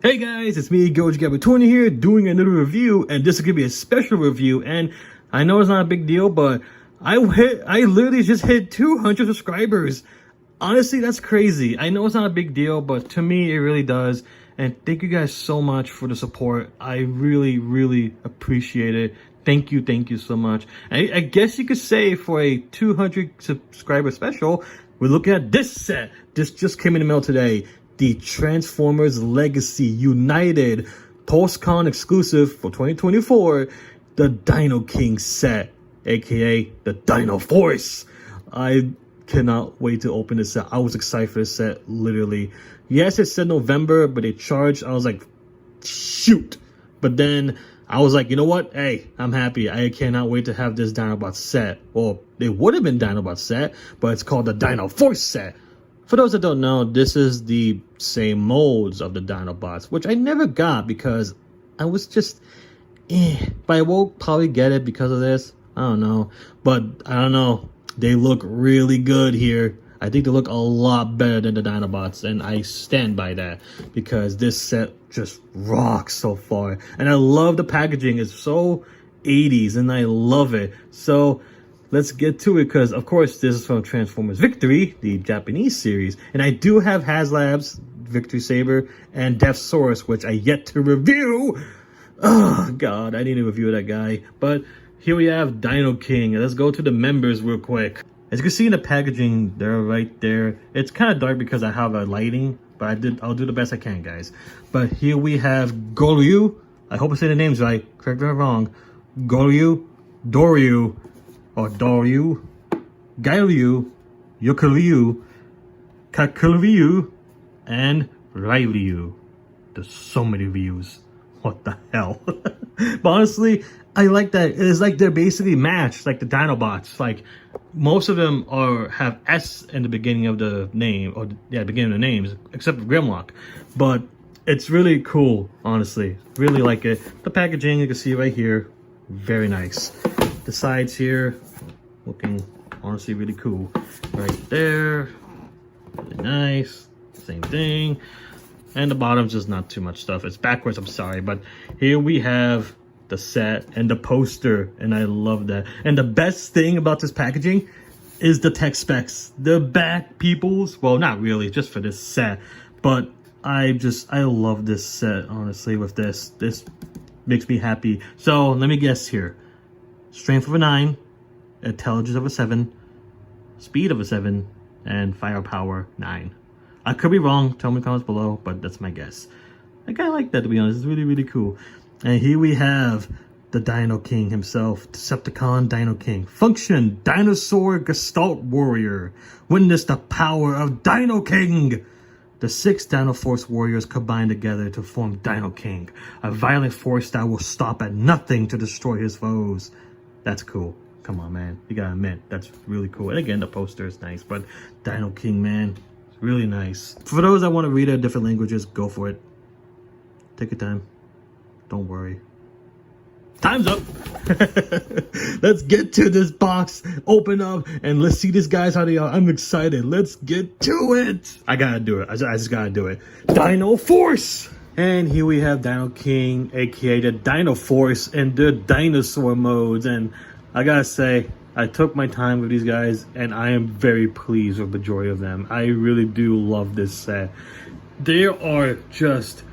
Hey guys, it's me, Goji Gabatoni here, doing another review, and this is gonna be a special review. And I know it's not a big deal, but I literally just hit 200 subscribers. Honestly, that's crazy. I know it's not a big deal, but to me, it really does. And thank you guys so much for the support. I really, really appreciate it. Thank you so much. I guess you could say for a 200 subscriber special, we're looking at this set. This just came in the mail today. The Transformers Legacy United Pulsecon exclusive for 2024, the Dinoking set, aka the Dinoforce. I cannot wait to open this set. I was excited for this set, literally. Yes, it said November, but it charged. I was like, shoot. But then I was like, you know what? Hey, I'm happy. I cannot wait to have this Dinobot set. Well, it would have been Dinobot set, but it's called the Dinoforce set. For those that don't know, this is the same molds of the Dinobots, which I never got because I was just, But I will probably get it because of this. I don't know. But I don't know. They look really good here. I think they look a lot better than the Dinobots, and I stand by that because this set just rocks so far. And I love the packaging. It's so 80s, and I love it. So let's get to it, because of course this is from Transformers Victory, the Japanese series, and I do have HasLab's Victory Saber and Deathsaurus, which I yet to review. Oh god, I need to review that guy. But here we have Dinoking. Let's go to the members real quick. As you can see in the packaging, they're right there. It's kind of dark because I have a lighting, but I'll do the best I can, guys. But here we have Doyu. I hope I say the names right. Correct me if I'm wrong. Doyu, or Doyu, Gailu, Yoku, Kakuru, and Ryu. There's so many views. What the hell? But honestly, I like that. It's like they're basically matched, like the Dinobots. Like most of them have S in the beginning of the name, or beginning of the names, except for Grimlock. But it's really cool, honestly. Really like it. The packaging, you can see right here, very nice. The sides here, looking honestly really cool. Right there, really nice. Same thing. And the bottom's just not too much stuff. It's backwards, I'm sorry. But here we have the set and the poster, and I love that. And the best thing about this packaging is the tech specs. The back peoples, well, not really, just for this set. But I love this set, honestly, with this. This makes me happy. So let me guess here. Strength of a 9, intelligence of a 7, speed of a 7, and firepower 9. I could be wrong, tell me in the comments below, but that's my guess. I kind of like that, to be honest. It's really, really cool. And here we have the Dinoking himself, Decepticon Dinoking. Function, Dinosaur Gestalt Warrior. Witness the power of Dinoking. The 6 Dinoforce warriors combine together to form Dinoking, a violent force that will stop at nothing to destroy his foes. That's cool. Come on, man. You gotta admit, that's really cool. And again, the poster is nice, but Dinoking, man, it's really nice. For those that want to read it in different languages, go for it. Take your time. Don't worry. Time's up. Let's get to this box. Open up and let's see these guys how they are. I'm excited. Let's get to it. I gotta do it. I just gotta do it. Dinoforce. And here we have Dinoking, aka the Dinoforce, and the dinosaur modes. And I gotta say, I took my time with these guys, and I am very pleased with the majority of them. I really do love this set. They are just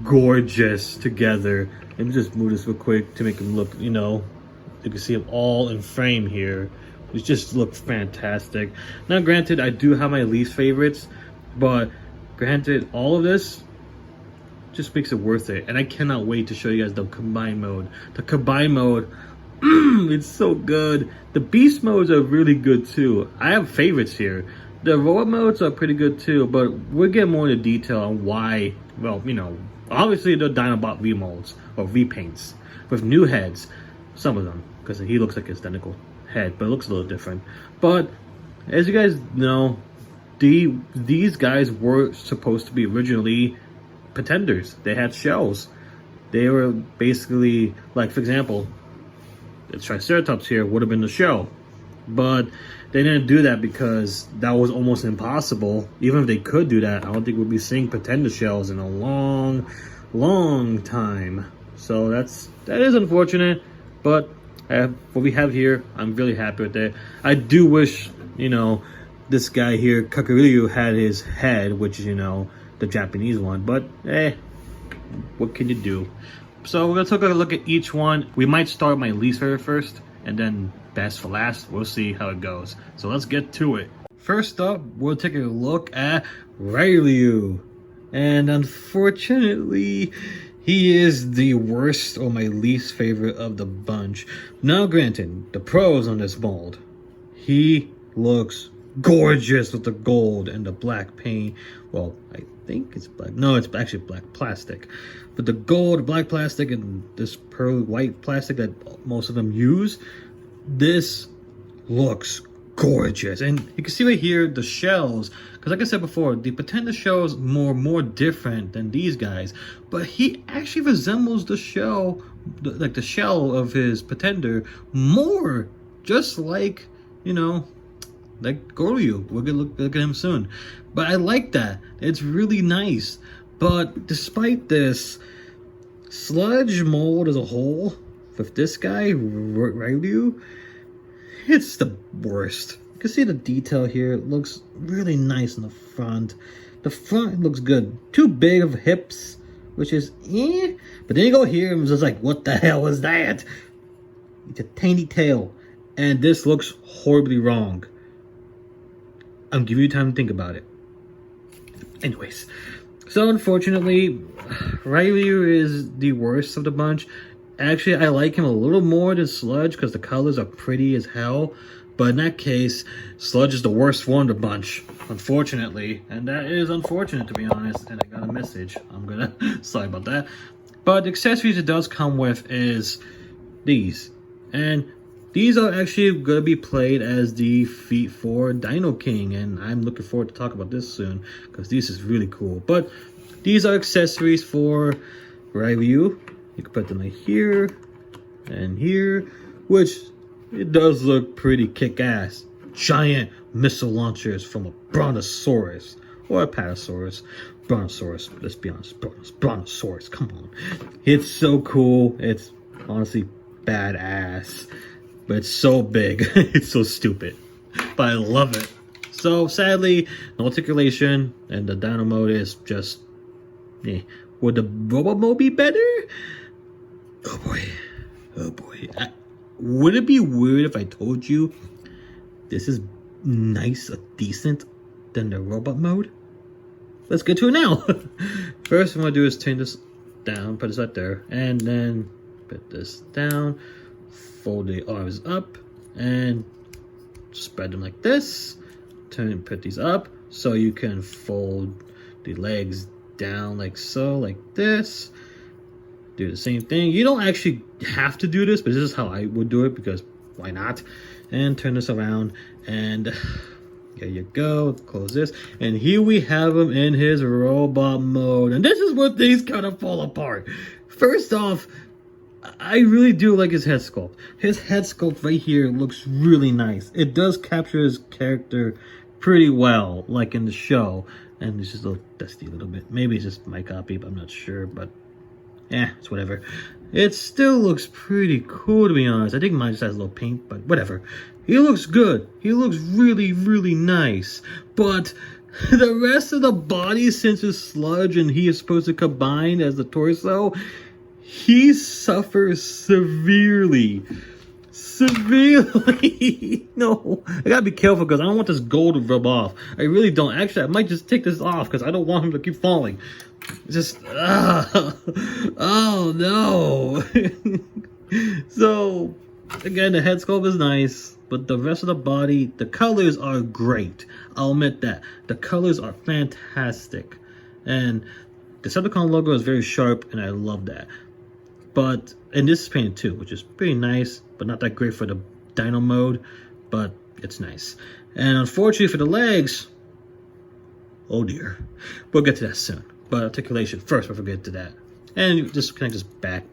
gorgeous together. Let me just move this real quick to make them look, you can see them all in frame here. It just looks fantastic. Now granted, I do have my least favorites, but granted, all of this just makes it worth it. And I cannot wait to show you guys the combined mode. The combined mode, it's so good. The beast modes are really good too. I have favorites here. The robot modes are pretty good too, but we'll get more into detail on why. Well, obviously the Dinobot remolds or repaints with new heads. Some of them, because he looks like his identical head, but it looks a little different. But as you guys know, these guys were supposed to be originally pretenders. They had shells. They were basically, like, for example, the Triceratops here would have been the shell. But they didn't do that because that was almost impossible. Even if they could do that, I don't think we'll be seeing pretender shells in a long, long time. So that is unfortunate, but what we have here, I'm really happy with it. I do wish, this guy here, Kakuru, had his head, which is, the Japanese one, but what can you do? So we're gonna take a look at each one. We might start with my least favorite first, and then best for last. We'll see how it goes. So let's get to it. First up, we'll take a look at Ryu. And unfortunately, he is the worst or my least favorite of the bunch. Now granted, the pros on this mold, he looks gorgeous with the gold and the black paint. Well, I think it's black. No, it's actually black plastic. But the gold, black plastic, and this pearl white plastic that most of them use, this looks gorgeous. And you can see right here the shells, because like I said before, the Pretender shell is more different than these guys, but he actually resembles the shell, like the shell of his Pretender, more just like, like Goryu. We're gonna look at him soon. But I like that. It's really nice. But despite this, sludge mold as a whole, with this guy, Ryu, it's the worst. You can see the detail here. It looks really nice in the front. The front looks good. Too big of hips, which is But then you go here and it's just like, what the hell is that? It's a tiny tail. And this looks horribly wrong. I'm giving you time to think about it. Anyways, so unfortunately, Ryu is the worst of the bunch. Actually, I like him a little more than Sludge because the colors are pretty as hell. But in that case, Sludge is the worst one of the bunch, unfortunately. And that is unfortunate, to be honest. And I got a message. Sorry about that. But the accessories it does come with is these. And these are actually going to be played as the feet for Dinoking. And I'm looking forward to talk about this soon because this is really cool. But these are accessories for Ryu. You can put them like here and here, which it does look pretty kick-ass. Giant missile launchers from a Brontosaurus or a Patasaurus. Brontosaurus, let's be honest, Brontosaurus, come on. It's so cool. It's honestly badass, but it's so big. It's so stupid, but I love it. So sadly, no articulation, and the Dino mode is just, would the robot mode be better? Oh boy. Would it be weird if I told you this is nice or decent than the robot mode? Let's get to it now. First, what I'm going to do is turn this down, put this right there, and then put this down, fold the arms up, and spread them like this. Put these up so you can fold the legs down like so, like this. Do the same thing. You don't actually have to do this, but this is how I would do it because why not? And turn this around, and there you go. Close this, and here we have him in his robot mode. And this is where things kind of fall apart. First off, I really do like his head sculpt. His head sculpt right here looks really nice. It does capture his character pretty well, like in the show. And it's just a little dusty a little bit. Maybe it's just my copy, but I'm not sure. But it's whatever. It still looks pretty cool, to be honest. I think mine just has a little paint, but whatever. He looks good. He looks really, really nice. But the rest of the body, since it's sludge and he is supposed to combine as the torso, he suffers severely. No, I gotta be careful because I don't want this gold to rub off. I really don't. Actually, I might just take this off because I don't want him to keep falling. Just, oh no. So, again, the head sculpt is nice, but the rest of the body, the colors are great. I'll admit that. The colors are fantastic. And the Decepticon logo is very sharp, and I love that. But, and this is painted too, which is pretty nice, but not that great for the Dino mode, but it's nice. And unfortunately for the legs, oh dear. We'll get to that soon. But articulation first before we get to that. And just connect this back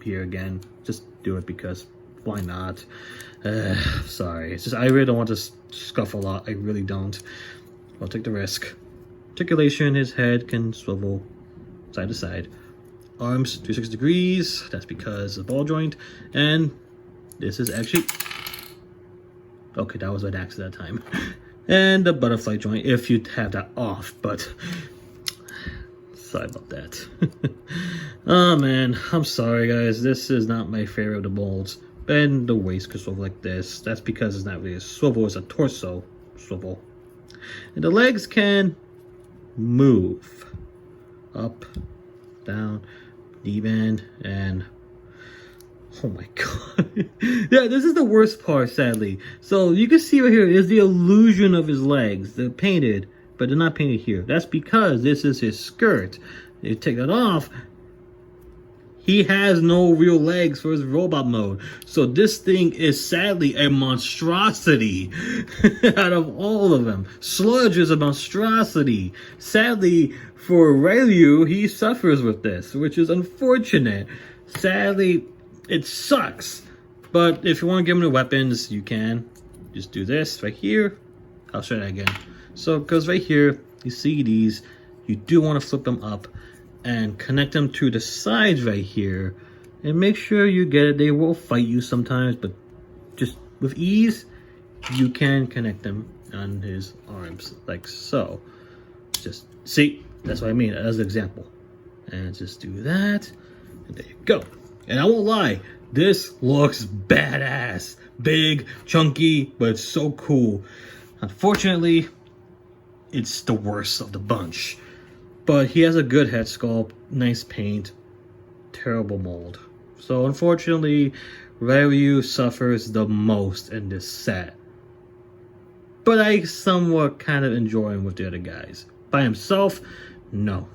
here again. Just do it because why not? Sorry. It's just I really don't want to scuff a lot. I really don't. I'll take the risk. Articulation, his head can swivel side to side. arms 360 degrees. That's because of the ball joint. And this is actually... Okay, that was an accident that time. And the butterfly joint, if you have that off, but... Sorry about that. Oh man, I'm sorry guys. This is not my favorite of the molds. And the waist could swivel like this. That's because it's not really a swivel, it's a torso swivel. And the legs can move. Up, down, even, and... Oh my god. Yeah, this is the worst part, sadly. So you can see right here is the illusion of his legs. They're painted, but they're not painted here. That's because this is his skirt. You take that off, he has no real legs for his robot mode. So this thing is sadly a monstrosity out of all of them. Sludge is a monstrosity. Sadly, for Ryu, he suffers with this, which is unfortunate. Sadly, it sucks. But if you want to give him the weapons, you can. Just do this right here. I'll show that again. So, because right here, you see these, you do want to flip them up and connect them to the sides right here. And make sure you get it. They will fight you sometimes, but just with ease, you can connect them on his arms, like so. Just, see, that's what I mean, as an example. And just do that, and there you go. And I won't lie, this looks badass. Big, chunky, but it's so cool. Unfortunately, it's the worst of the bunch. But he has a good head sculpt, nice paint, terrible mold. So unfortunately, Ryu suffers the most in this set. But I somewhat kind of enjoy him with the other guys. By himself, no.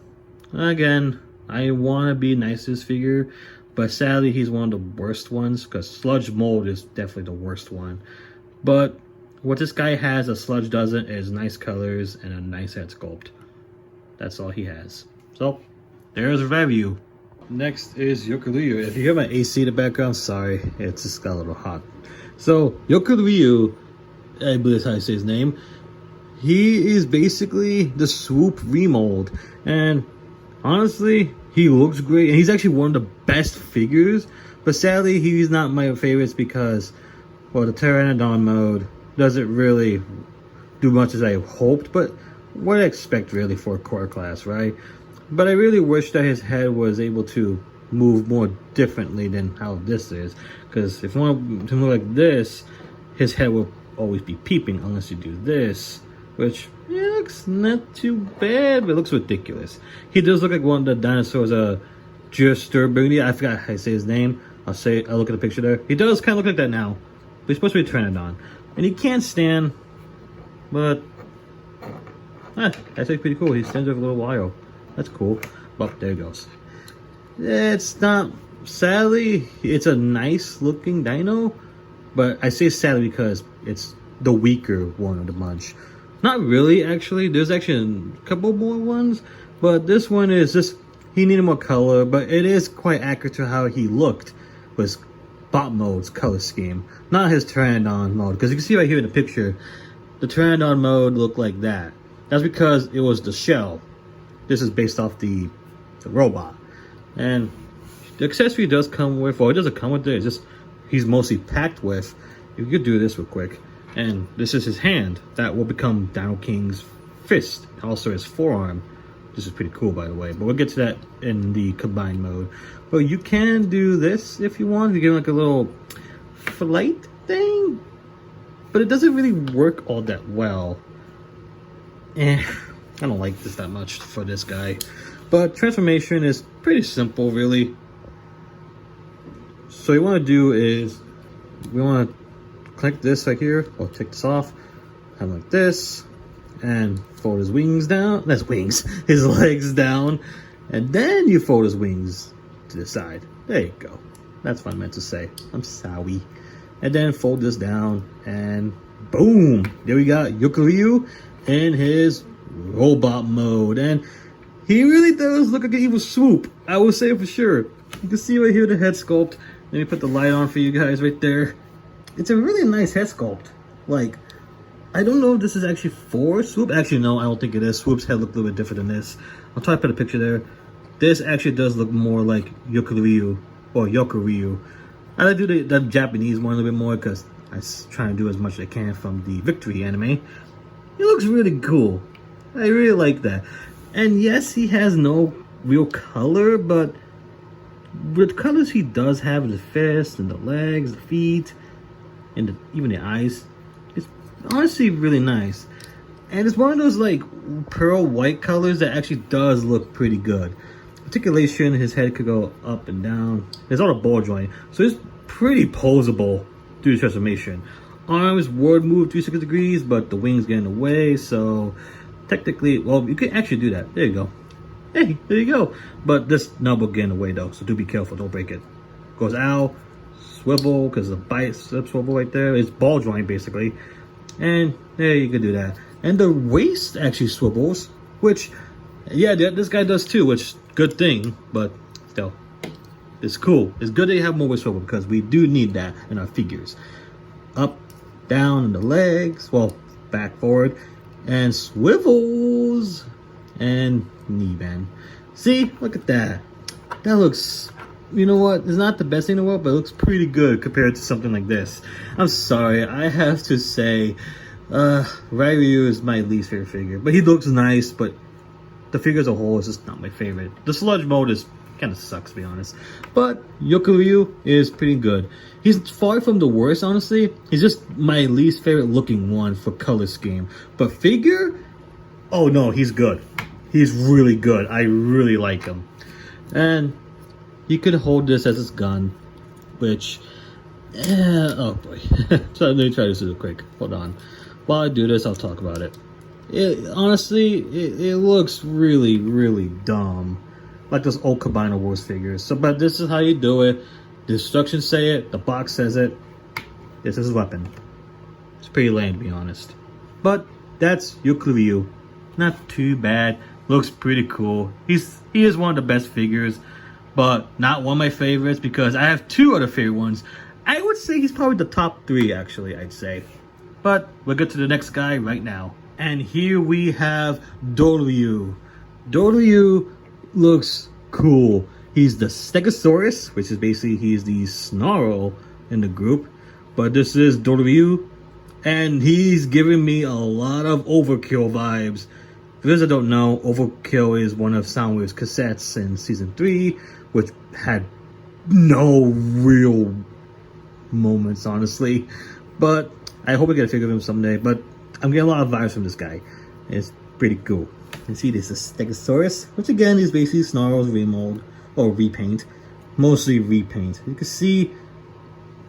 Again, I want to be nice to this figure, but sadly he's one of the worst ones, because Sludge mold is definitely the worst one. But what this guy has that Sludge doesn't is nice colors and a nice head sculpt. That's all he has. So, there's Ryu. Next is Yoku. If you hear my AC in the background, sorry, it's just got a little hot. So, Yoku, I believe that's how I say his name. He is basically the Swoop remold. And honestly, he looks great. And he's actually one of the best figures. But sadly, he's not my favorites because, well, the Pteranodon mode doesn't really do much as I hoped. But what I expect really for a core class, right? But I really wish that his head was able to move more differently than how this is. Because if you want to move like this, his head will always be peeping unless you do this. Which, yeah, looks not too bad, but it looks ridiculous. He does look like one of the dinosaurs, Disturbing. I forgot how to say his name. I'll look at the picture there. He does kind of look like that now. But he's supposed to be a Pteranodon. And he can't stand, but... that's actually pretty cool. He stands there for a little while. That's cool. Oh, there he goes. It's not... Sadly, it's a nice looking dino. But I say sadly because it's the weaker one of the bunch. Not really, actually. There's actually a couple more ones. But this one is just... He needed more color. But it is quite accurate to how he looked with Bot Mode's color scheme. Not his Pteranodon mode. Because you can see right here in the picture, the Pteranodon mode looked like that. That's because it was the shell. This is based off the robot. And the accessory does come with, well, it doesn't come with it, it's just, he's mostly packed with. You could do this real quick. And this is his hand. That will become Dinoking's fist. Also his forearm. This is pretty cool, by the way. But we'll get to that in the combined mode. But you can do this if you want. You get like a little flight thing. But it doesn't really work all that well. I don't like this that much for this guy. But transformation is pretty simple, really. So what you want to do is, we want to click this right here. I'll take this off. Have like this. And fold his wings down. That's wings. His legs down. And then you fold his wings to the side. There you go. That's what I meant to say. I'm sorry. And then fold this down. And boom. There we got Yoku in his robot mode, and he really does look like an evil Swoop. I will say for sure. You can see right here the head sculpt. Let me put the light on for you guys right there. It's a really nice head sculpt. Like, I don't know if this is actually for Swoop. Actually, no, I don't think it is. Swoop's head looked a little bit different than this. I'll try to put a picture there. this actually does look more like Yoku or Yoku. I like to do the Japanese one a little bit more because I try to do as much as I can from the Victory anime. It looks really cool. I really like that. And yes, he has no real color, but with colors he does have the fist and the legs, the feet, and even the eyes, it's honestly really nice. And it's one of those like pearl white colors that actually does look pretty good. Articulation, his head could go up and down. There's all the ball joint, so it's pretty posable through the transformation. Arms would move 360 degrees, but the wings get in the way, so technically, well, you can actually do that. There you go. Hey, there you go. But this knob will get in the way though, so do be careful, don't break it. Goes out, swivel, because the bicep swivel right there. It's ball joint basically. And there you can do that. And the waist actually swivels, which, yeah, this guy does too, which good thing, but still, it's cool. It's good that you have more waist swivel because we do need that in our figures. Up, down, and the legs, well, back, forward, and swivels, and knee bend. See, look at that. That looks, you know what, it's not the best thing in the world, but it looks pretty good compared to something like this. I'm sorry, I have to say, Ryu is my least favorite figure, but he looks nice, but the figure as a whole is just not my favorite. The sludge mode is kind of sucks, to be honest, but Yoku is pretty good. He's far from the worst, honestly. He's just my least favorite looking one for color scheme, but figure, oh no, he's good. He's really good. I really like him. And you could hold this as his gun, which, oh boy. So let me try this real quick. Hold on. While I do this, I'll talk about it. Honestly, it looks really, really dumb. Like those old Combiner Wars figures. So, but this is how you do it. The instructions say it. The box says it. This is his weapon. It's pretty lame, to be honest. But that's Yoku. Not too bad. Looks pretty cool. He is one of the best figures, but not one of my favorites because I have two other favorite ones. I would say he's probably the top 3, actually, I'd say. But we'll get to the next guy right now. And here we have Doyu. Doyu looks cool. He's the Stegosaurus, which is basically he's the Snarl in the group. But this is Doyu, and he's giving me a lot of Overkill vibes. For those that don't know, Overkill is one of Soundwave's cassettes in season 3, which had no real moments, honestly. But I hope I get a figure of him someday. But I'm getting a lot of vibes from this guy. It's pretty cool. You can see this is Stegosaurus, which again is basically Snarl's remold or repaint, mostly repaint. You can see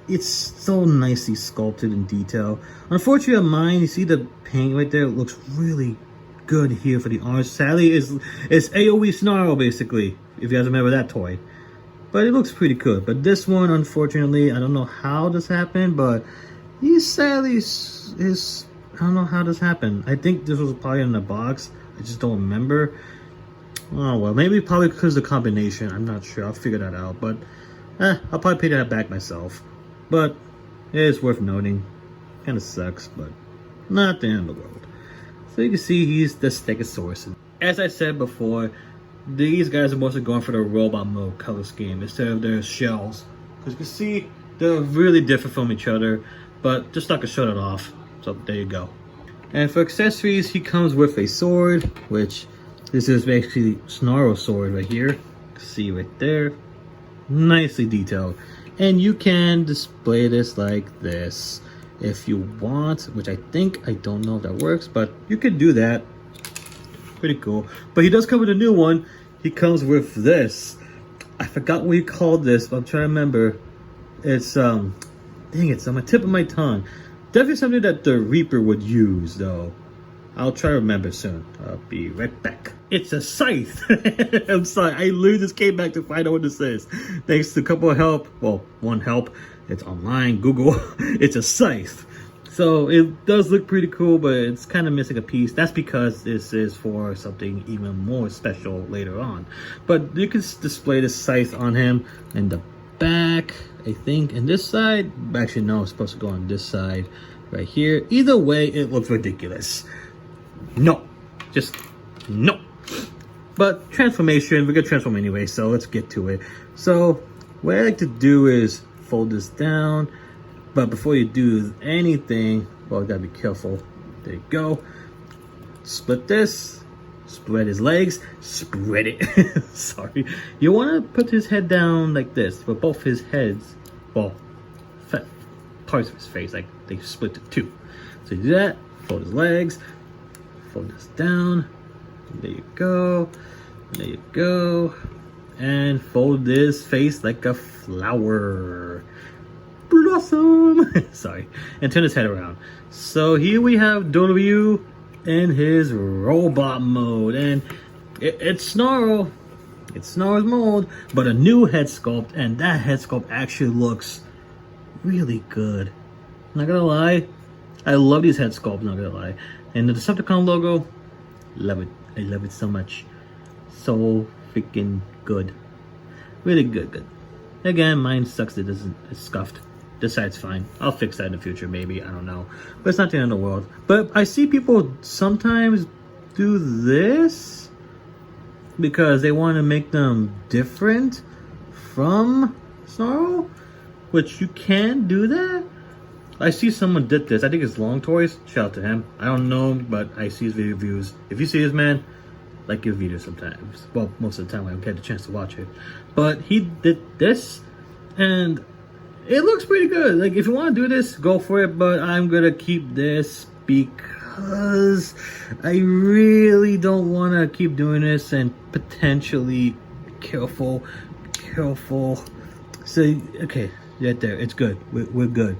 it's so nicely sculpted in detail. Unfortunately, on mine, you see the paint right there. It looks really good here for the arms. Sadly, it's AOE Snarl basically, if you guys remember that toy. But it looks pretty good. But this one, unfortunately, I don't know how this happened, but he sadly is. I don't know how this happened. I think this was probably in the box. I just don't remember. Oh well, maybe probably because of the combination. I'm not sure. I'll figure that out. But I'll probably pay that back myself. But it is worth noting. Kind of sucks, but not the end of the world. So you can see he's the Stegosaurus. As I said before, these guys are mostly going for the robot mode color scheme instead of their shells. Because you can see they're really different from each other, but just not gonna shut it off. So there you go. And for accessories, he comes with a sword, which this is basically Snarl sword right here. You can see right there. Nicely detailed. And you can display this like this if you want, which I don't know if that works, but you could do that. Pretty cool. But he does come with a new one. He comes with this. I forgot what he called this, but I'm trying to remember. It's dang, it's on the tip of my tongue. Definitely something that the Reaper would use, though. I'll try to remember soon. I'll be right back. It's a scythe. I'm sorry, I literally just came back to find out what this is. Thanks to a couple of help. Well, one help. It's online, Google. It's a scythe. So it does look pretty cool, but it's kind of missing a piece. That's because this is for something even more special later on. But you can display the scythe on him in the back, I think. And this side, actually no, it's supposed to go on this side right here. Either way, it looks ridiculous. No, just no. But transformation, we're gonna transform anyway, so let's get to it. So what I like to do is fold this down, but before you do anything, well, you gotta be careful. There you go. Split this, spread his legs, spread it. Sorry. You wanna put his head down like this, with both his heads, well, parts of his face, like they split it two. So you do that, fold his legs, fold this down, there you go, there you go, and fold this face like a flower. Blossom! Sorry. And turn his head around. So here we have Doyu in his robot mode, and it's Snarl. It's Snarl's mode, but a new head sculpt, and that head sculpt actually looks really good. Not gonna lie, I love these head sculpts, not gonna lie. And the Decepticon logo, love it. I love it so much. So freaking good. Really good. Again, mine sucks, it's scuffed. This side's fine. I'll fix that in the future, maybe, I don't know. But it's not the end of the world. But I see people sometimes do this because they want to make them different from Snarl, which you can do that. I see someone did this. I think it's Long Toys. Shout out to him. I don't know him, but I see his video views. If you see this man, like your video sometimes. Well, most of the time I don't get the chance to watch it. But he did this, and it looks pretty good. Like, if you want to do this, go for it. But I'm gonna keep this because I really don't want to keep doing this and potentially careful. So okay, right there, it's good. We're good.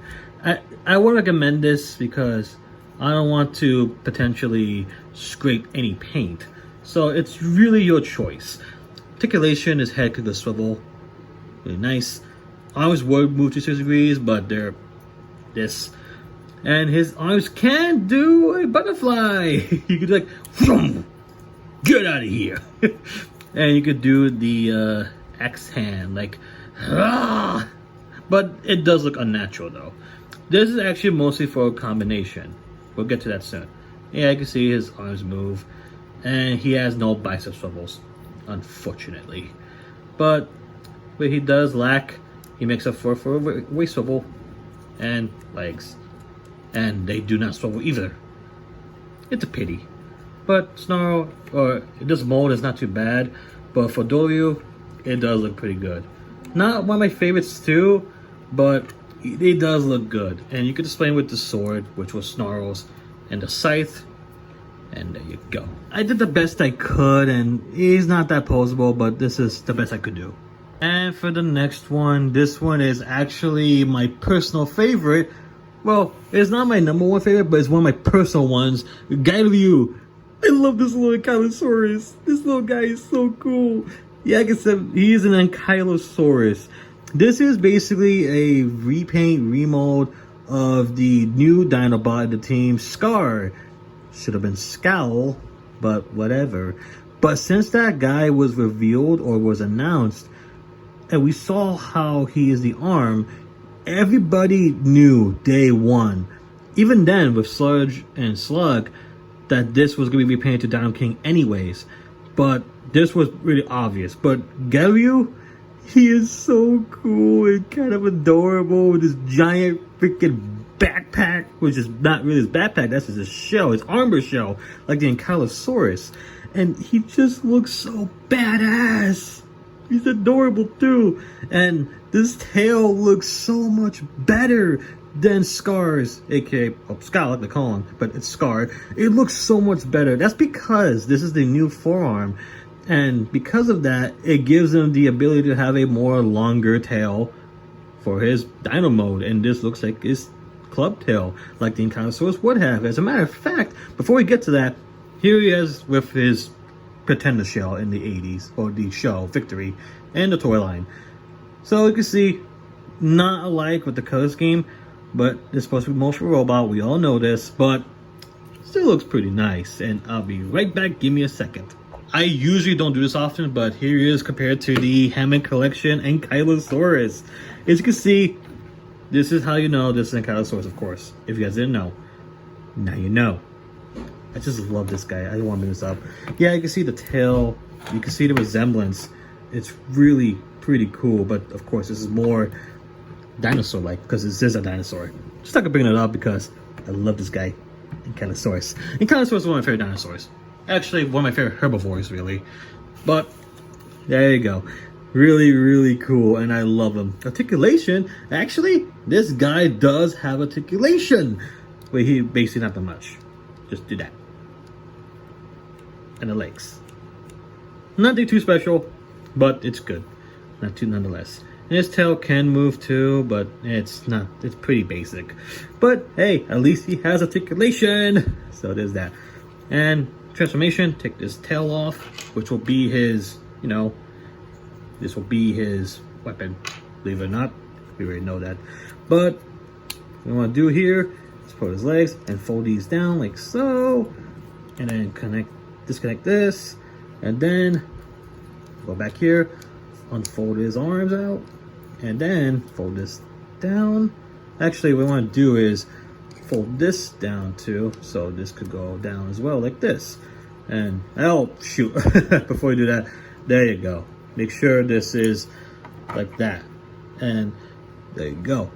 I would recommend this because I don't want to potentially scrape any paint. So it's really your choice. Articulation, his head could go swivel. Really nice. Arms would move to 6 degrees, but they're this. And his arms can do a butterfly. You could like, get out of here. And you could do the X hand, like, ah! But it does look unnatural though. This is actually mostly for a combination. We'll get to that soon. Yeah, I can see his arms move. And he has no bicep swivels, unfortunately. But what he does lack, he makes up for a waist swivel and legs. And they do not swivel either. It's a pity. But Snarl, or this mold is not too bad. But for Doyu, it does look pretty good. Not one of my favorites too, but it does look good. And you could display it with the sword, which was Snarl's, and the scythe, and there you go. I did the best I could, and he's not that posable, but this is the best I could do. And for the next one, this one is actually my personal favorite. Well, it's not my #1 favorite, but it's one of my personal ones. Doyu. I love this little Ankylosaurus. This little guy is so cool. Yeah, like I said, he is an Ankylosaurus. This is basically a repaint, remold of the new Dinobot in the team, Scar. Should have been Scowl, but whatever. But since that guy was revealed or was announced, and we saw how he is the arm, everybody knew day one, even then with Sludge and Slug, that this was going to be repainted to Dinoking anyways. But this was really obvious. But Doyu, he is so cool and kind of adorable with this giant freaking backpack, which is not really his backpack, that's just his shell, his armor shell, like the Ankylosaurus. And he just looks so badass. He's adorable too. And this tail looks so much better than Scar's, aka Scar, like they call him, but it's Scar. It looks so much better. That's because this is the new forearm. And because of that, it gives him the ability to have a more longer tail for his dino mode. And this looks like his club tail, like the Ankylosaurus would have. As a matter of fact, before we get to that, here he is with his Pretender shell in the 80s, or the show, Victory, and the toy line. So you can see, not alike with the color scheme, but it's supposed to be mostly robot, we all know this, but still looks pretty nice. And I'll be right back, give me a second. I usually don't do this often, but here he is compared to the Hammond Collection Ankylosaurus. As you can see, this is how you know this is Ankylosaurus, of course. If you guys didn't know, now you know. I just love this guy. I don't want to move this up. Yeah, you can see the tail. You can see the resemblance. It's really pretty cool. But of course, this is more dinosaur-like because this is a dinosaur. Just not gonna bring it up because I love this guy, Ankylosaurus. Ankylosaurus is one of my favorite dinosaurs. Actually, one of my favorite herbivores, really. But there you go. Really, really cool, and I love him. Articulation. Actually, this guy does have articulation. But he basically not that much. Just do that. And the legs. Nothing too special, but it's good. Not too nonetheless. And his tail can move too, but it's pretty basic. But hey, at least he has articulation. So there's that. And transformation, take this tail off, which will be his, you know, this will be his weapon. Believe it or not, we already know that. But what we want to do here is put his legs and fold these down like so. And then disconnect this. And then go back here, unfold his arms out. And then fold this down. Actually, what we want to do is fold this down too, so this could go down as well, like this. And oh shoot, before you do that, there you go. Make sure this is like that. And there you go.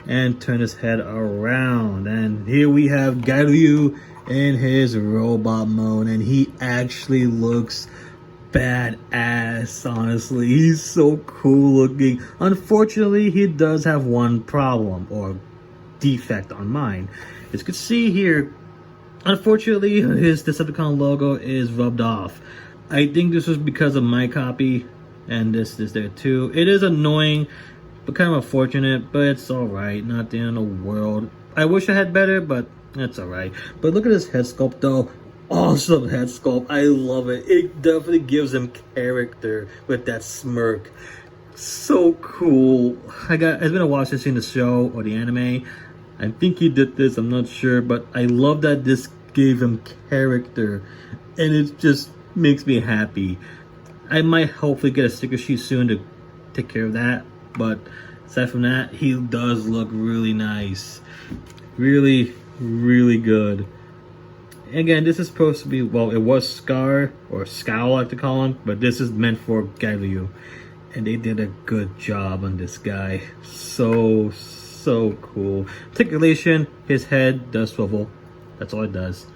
And turn his head around. And here we have Doyu in his robot mode, and he actually looks badass, honestly. He's so cool looking. Unfortunately, he does have one problem or defect on mine. As you can see here, unfortunately, his Decepticon logo is rubbed off. I think this was because of my copy, and this is there too. It is annoying, but kind of unfortunate, but it's alright. Not the end of the world. I wish I had better, but that's alright. But look at his head sculpt though. Awesome head sculpt. I love it. It definitely gives him character with that smirk. So cool. It's been a while since I've seen the show or the anime. I think he did this, I'm not sure, but I love that this gave him character, and it just makes me happy. I might hopefully get a sticker sheet soon to take care of that, but aside from that, he does look really nice. Really, really good. Again, this is supposed to be, well, it was Scar, or Scowl I like to call him, but this is meant for Doyu. And they did a good job on this guy. So cool. Articulation, his head does swivel. That's all it does.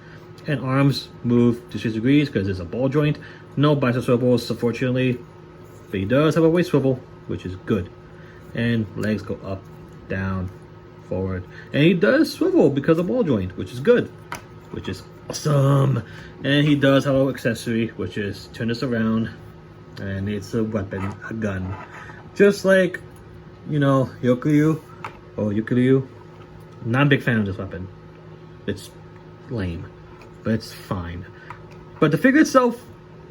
And arms move to 6 degrees because it's a ball joint. No bicep swivels, unfortunately. But he does have a waist swivel, which is good. And legs go up, down, forward. And he does swivel because of ball joint, which is good. Which is awesome. And he does have an accessory, which is turn this around. And it's a weapon, a gun. Just like, you know, Yoku or Yukiryu. Not a big fan of this weapon. It's lame, but it's fine. But the figure itself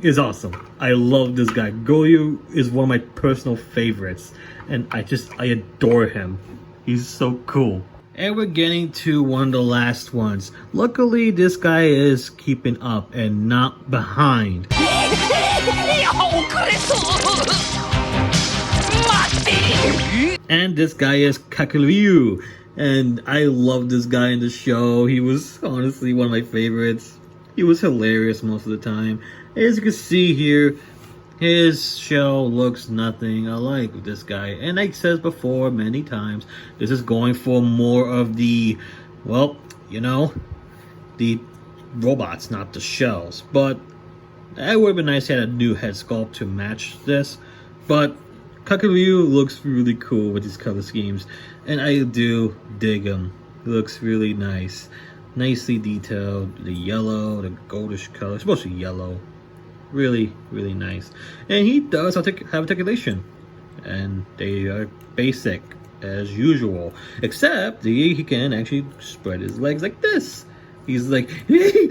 is awesome. I love this guy. Doyu is one of my personal favorites, and I adore him. He's so cool. And we're getting to one of the last ones. Luckily, this guy is keeping up and not behind. And this guy is Kakuru. And I love this guy in the show. He was honestly one of my favorites. He was hilarious most of the time. As you can see here, his shell looks nothing alike with this guy. And like I said before many times, this is going for more of the, well, you know, the robots, not the shells. But it would have been nice to have a new head sculpt to match this. But Kakuru looks really cool with these color schemes. And I do dig him. He looks really nice. Nicely detailed. The yellow, the goldish color. It's supposed to be yellow. Really, really nice. And he does have articulation. And they are basic as usual. Except he can actually spread his legs like this. He's like, hey,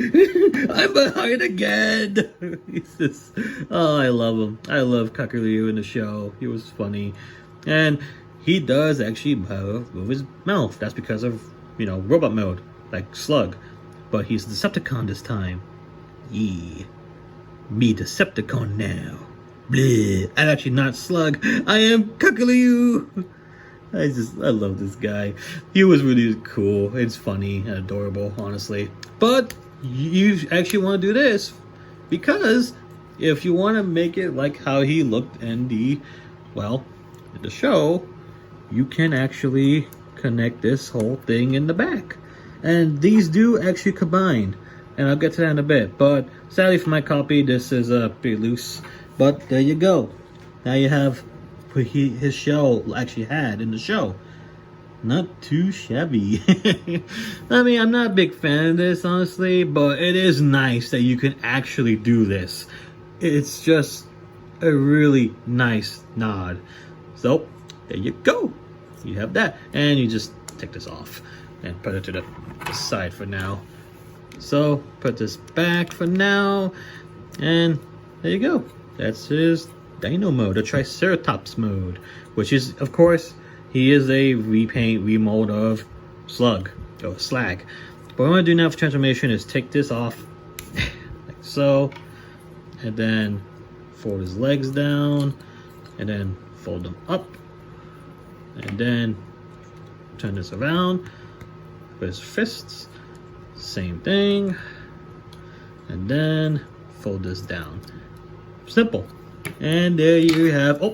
I'm behind again. He's just, oh, I love him. I love Kakuru in the show. He was funny. And he does actually move his mouth. That's because of, you know, robot mode, like Slug. But he's Decepticon this time. Yeah. Me Decepticon now. Bleh. I'm actually not Slug. I am Kakuru. I love this guy. He was really cool. It's funny and adorable, honestly. But you actually want to do this because if you want to make it like how he looked in the show, you can actually connect this whole thing in the back. And these do actually combine. And I'll get to that in a bit. But sadly for my copy, this is pretty loose. But there you go. Now you have what his shell actually had in the show. Not too shabby. I mean, I'm not a big fan of this, honestly. But it is nice that you can actually do this. It's just a really nice nod. So, there you go. You have that. And you just take this off and put it to the side for now. So, put this back for now. And there you go. That's his Dino mode, a Triceratops mode. Which is, of course, he is a remold of Slug, or Slag. But what I'm going to do now for transformation is take this off, like so. And then fold his legs down. And then fold them up. And then turn this around with his fists. Same thing. And then fold this down. Simple. And there you have... Oh!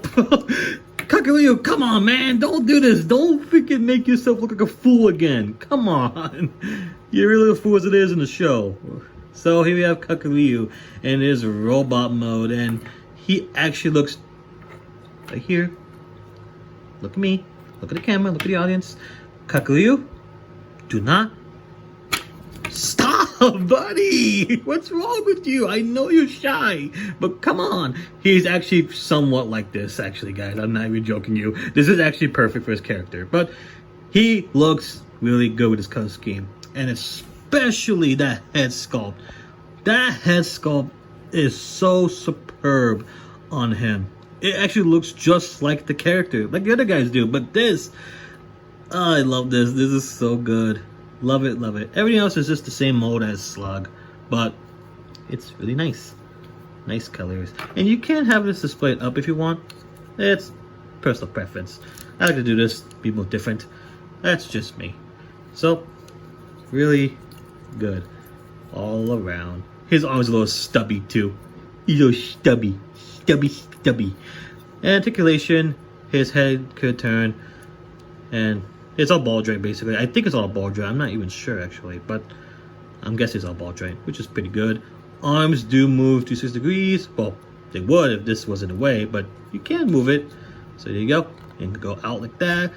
Kakuru, come on, man! Don't do this! Don't freaking make yourself look like a fool again! Come on! You're really a fool as it is in the show. So here we have Kakuru in his robot mode. And he actually looks... right here. Look at me. Look at the camera. Look at the audience. Kakuru, do not stop, buddy. What's wrong with you? I know you're shy, but come on. He's actually somewhat like this, actually, guys. I'm not even joking you. This is actually perfect for his character, but he looks really good with his color scheme, and especially that head sculpt. That head sculpt is so superb on him. It actually looks just like the character, like the other guys do. But this, I love this. This is so good. Love it, love it. Everything else is just the same mold as Slug, but it's really nice. Nice colors. And you can have this displayed up if you want. It's personal preference. I like to do this, be more different. That's just me. So, really good all around. His arm's a little stubby too. He's a little stubby. Stubby. And articulation, his head could turn, and it's all ball joint basically. I think it's all ball joint. I'm not even sure actually, but I'm guessing it's all ball joint, which is pretty good. Arms do move 260 degrees. Well, they would if this wasn't in the way, but you can move it. So there you go. And go out like that.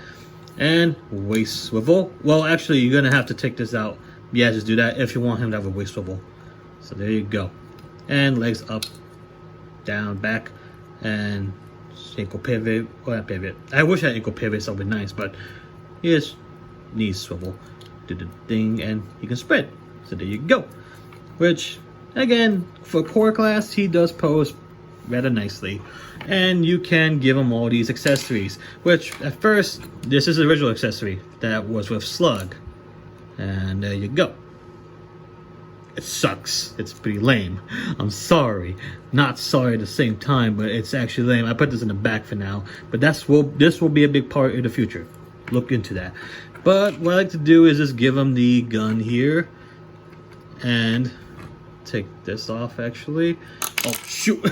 And waist swivel. Well, actually, you're gonna have to take this out. Yeah, just do that if you want him to have a waist swivel. So there you go. And legs up, down, back, and ankle pivot. Or not pivot. I wish I had ankle pivot, so it would be nice, but here's knee swivel. Do the thing, and he can spread. So there you go. Which, again, for core class, he does pose rather nicely. And you can give him all these accessories. Which, at first, this is the original accessory that was with Slug. And there you go. It sucks. It's pretty lame. I'm sorry. Not sorry at the same time, but it's actually lame. I put this in the back for now. But this will be a big part in the future. Look into that. But what I like to do is just give him the gun here. And take this off, actually. Oh, shoot.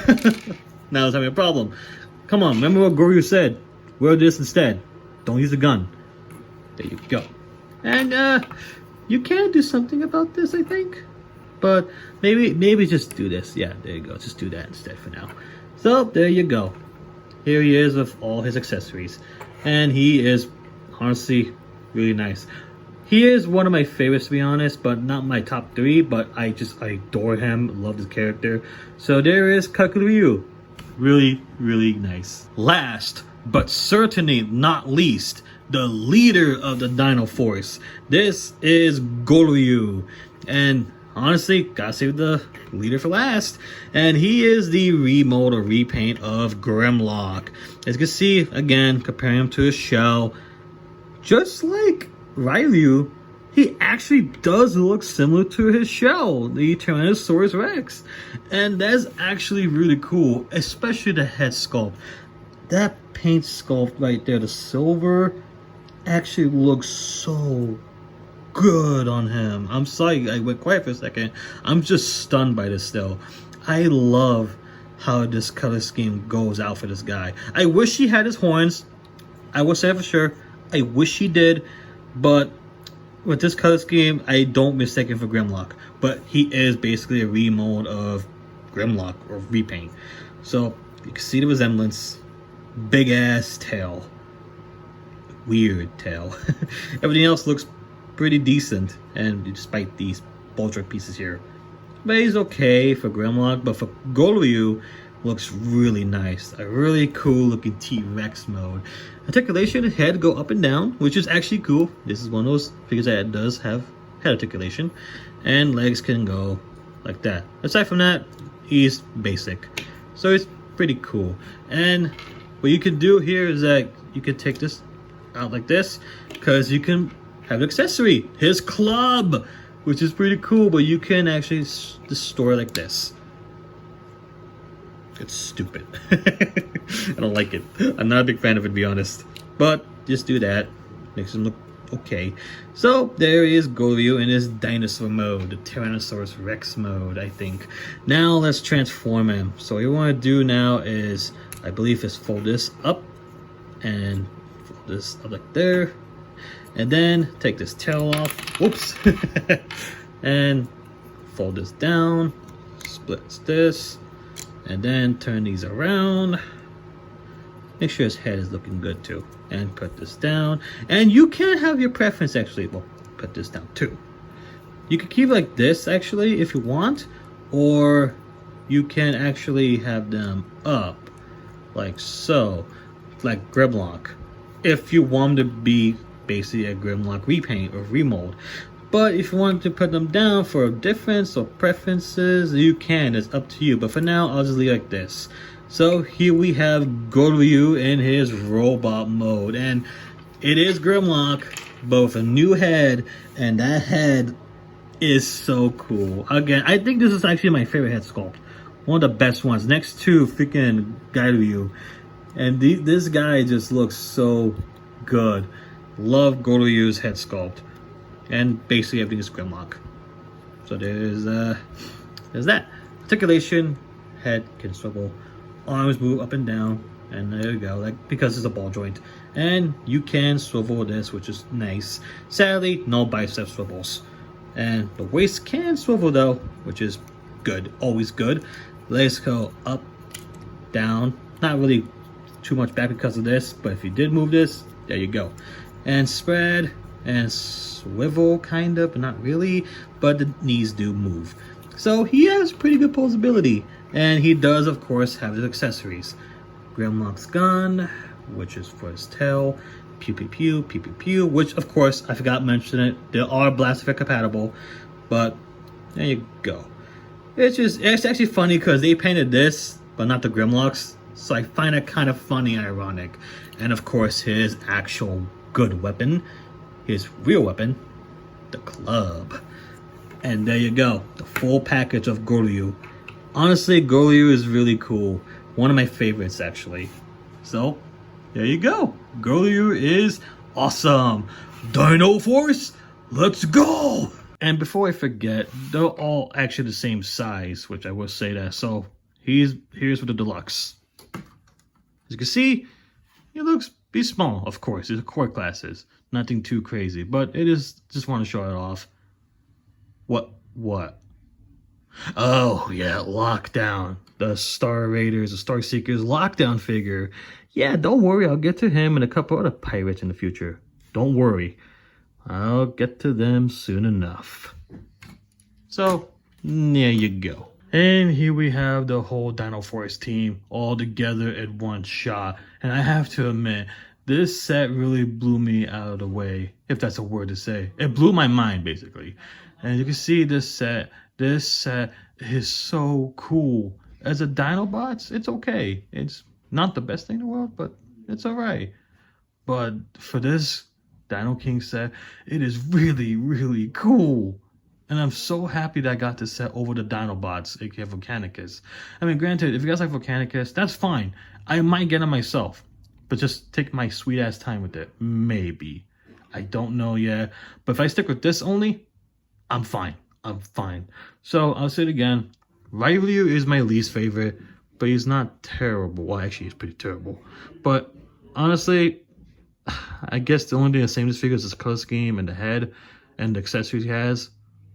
Now I was having a problem. Come on, remember what Doyu said. Wear this instead. Don't use the gun. There you go. And you can do something about this, I think. But maybe just do this. Yeah, there you go. Just do that instead for now. So there you go. Here he is with all his accessories. And he is honestly really nice. He is one of my favorites, to be honest, but not my top 3. But I adore him. Love his character. So there is Kakuru. Really, really nice. Last, but certainly not least, the leader of the Dinoforce. This is Doyu. And honestly, gotta save the leader for last. And he is the remold or repaint of Grimlock. As you can see, again, comparing him to his shell, just like Ryu, he actually does look similar to his shell, the Tyrannosaurus Rex. And that's actually really cool, especially the head sculpt. That paint sculpt right there, the silver, actually looks so good on him. I'm sorry, I went quiet for a second. I'm just stunned by this still. I love how this color scheme goes out for this guy. I wish he had his horns. I will say for sure, I wish he did, but with this color scheme, I don't mistake him for Grimlock. But he is basically a remold of Grimlock or repaint. So you can see the resemblance. Big ass tail. Weird tail. Everything else looks pretty decent, and despite these Boltrek pieces here. But he's okay for Grimlock, but for Doyu, looks really nice. A really cool looking T-Rex mode. Articulation, his head go up and down, which is actually cool. This is one of those figures that does have head articulation. And legs can go like that. Aside from that, he's basic. So it's pretty cool. And what you can do here is that you can take this out like this, because you can have an accessory. His club, which is pretty cool, but you can actually just store it like this. It's stupid. I don't like it. I'm not a big fan of it, to be honest. But just do that. Makes him look okay. So there is Doyu in his dinosaur mode, the Tyrannosaurus Rex mode, I think. Now let's transform him. So what you want to do now is, I believe, is fold this up and fold this up like there. And then take this tail off. Whoops. And fold this down. Splits this. And then turn these around. Make sure his head is looking good too. And put this down. And you can have your preference actually. Well, put this down too. You can keep it like this actually if you want. Or you can actually have them up. Like so. Like Grimlock. If you want them to be basically a Grimlock repaint or remold. But if you want to put them down for a difference or preferences, you can. It's up to you. But for now, I'll just leave it like this. So here we have Doyu in his robot mode. And it is Grimlock, but with a new head. And that head is so cool. Again, I think this is actually my favorite head sculpt. One of the best ones. Next to freaking Doyu. And this guy just looks so good. Love Doyu's head sculpt. And basically everything is Grimlock. So there's that. Articulation, head can swivel, arms move up and down, and there you go, like because it's a ball joint. And you can swivel this, which is nice. Sadly, no bicep swivels. And the waist can swivel though, which is good, always good. Legs go up, down, not really too much back because of this, but if you did move this, there you go. And spread and swivel kind of, but not really, but the knees do move. So he has pretty good posability, and he does of course have his accessories. Grimlock's gun, which is for his tail, pew pew pew pew pew pew, which of course I forgot to mention it, they are blast effect compatible, but there you go. It's actually funny because they painted this but not the Grimlocks, so I find it kind of funny, ironic. And of course his actual good weapon, his real weapon, the club. And there you go, the full package of Doyu. Honestly, Doyu is really cool. One of my favorites actually. So there you go, Doyu is awesome. Dinoforce, let's go. And before I forget, they're all actually the same size, which I will say that. So here's with the deluxe. As you can see, he's small, of course. These are core classes. Nothing too crazy, but it is, just want to show it off. What? Oh, yeah, Lockdown. The Star Raiders, the Star Seekers Lockdown figure. Yeah, don't worry, I'll get to him and a couple other pirates in the future. Don't worry. I'll get to them soon enough. So, there you go. And here we have the whole Dinoforce team all together in one shot. And I have to admit, this set really blew me out of the way, if that's a word to say. It blew my mind, basically. And you can see this set is so cool. As a Dinobots, it's okay. It's not the best thing in the world, but it's alright. But for this Dinoking set, it is really, really cool. And I'm so happy that I got this set over the Dinobots, aka Volcanicus. I mean, granted, if you guys like Volcanicus, that's fine. I might get it myself. But just take my sweet ass time with it. Maybe. I don't know yet. But if I stick with this only, I'm fine. I'm fine. So I'll say it again. Ryu is my least favorite, but he's not terrible. Well, actually, he's pretty terrible. But honestly, I guess the only thing that's same as figures is the color scheme and the head and the accessories he has.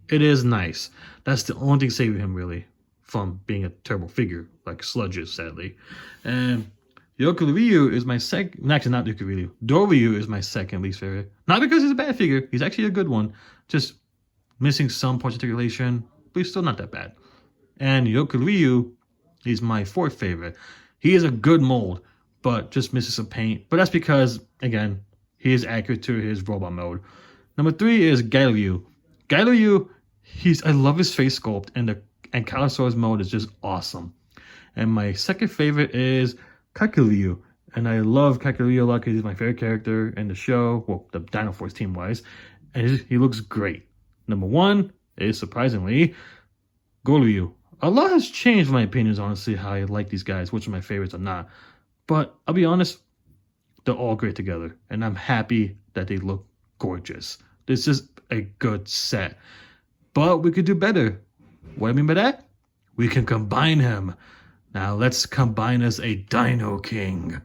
It is nice. That's the only thing saving him, really, from being a terrible figure, like Sludge is, sadly. And Yoku is my second... Actually, not Yoku. Doyu is my second least favorite. Not because he's a bad figure. He's actually a good one. Just missing some parts of articulation, but he's still not that bad. And Yoku is my fourth favorite. He is a good mold, but just misses some paint. But that's because, again, he is accurate to his robot mode. Number 3 is Galileo. Galileo, I love his face sculpt, and the Ankylosaurus mode is just awesome. And my second favorite is Kakuru. And I love Kakuru a lot because he's my favorite character in the show, well, the Dinoforce team-wise. And he looks great. Number 1 is, surprisingly, Goryu. A lot has changed my opinions, honestly, how I like these guys, which are my favorites or not. But I'll be honest, they're all great together. And I'm happy that they look gorgeous. This is a good set. But we could do better. What I mean by that? We can combine him. Now let's combine as a Dinoking.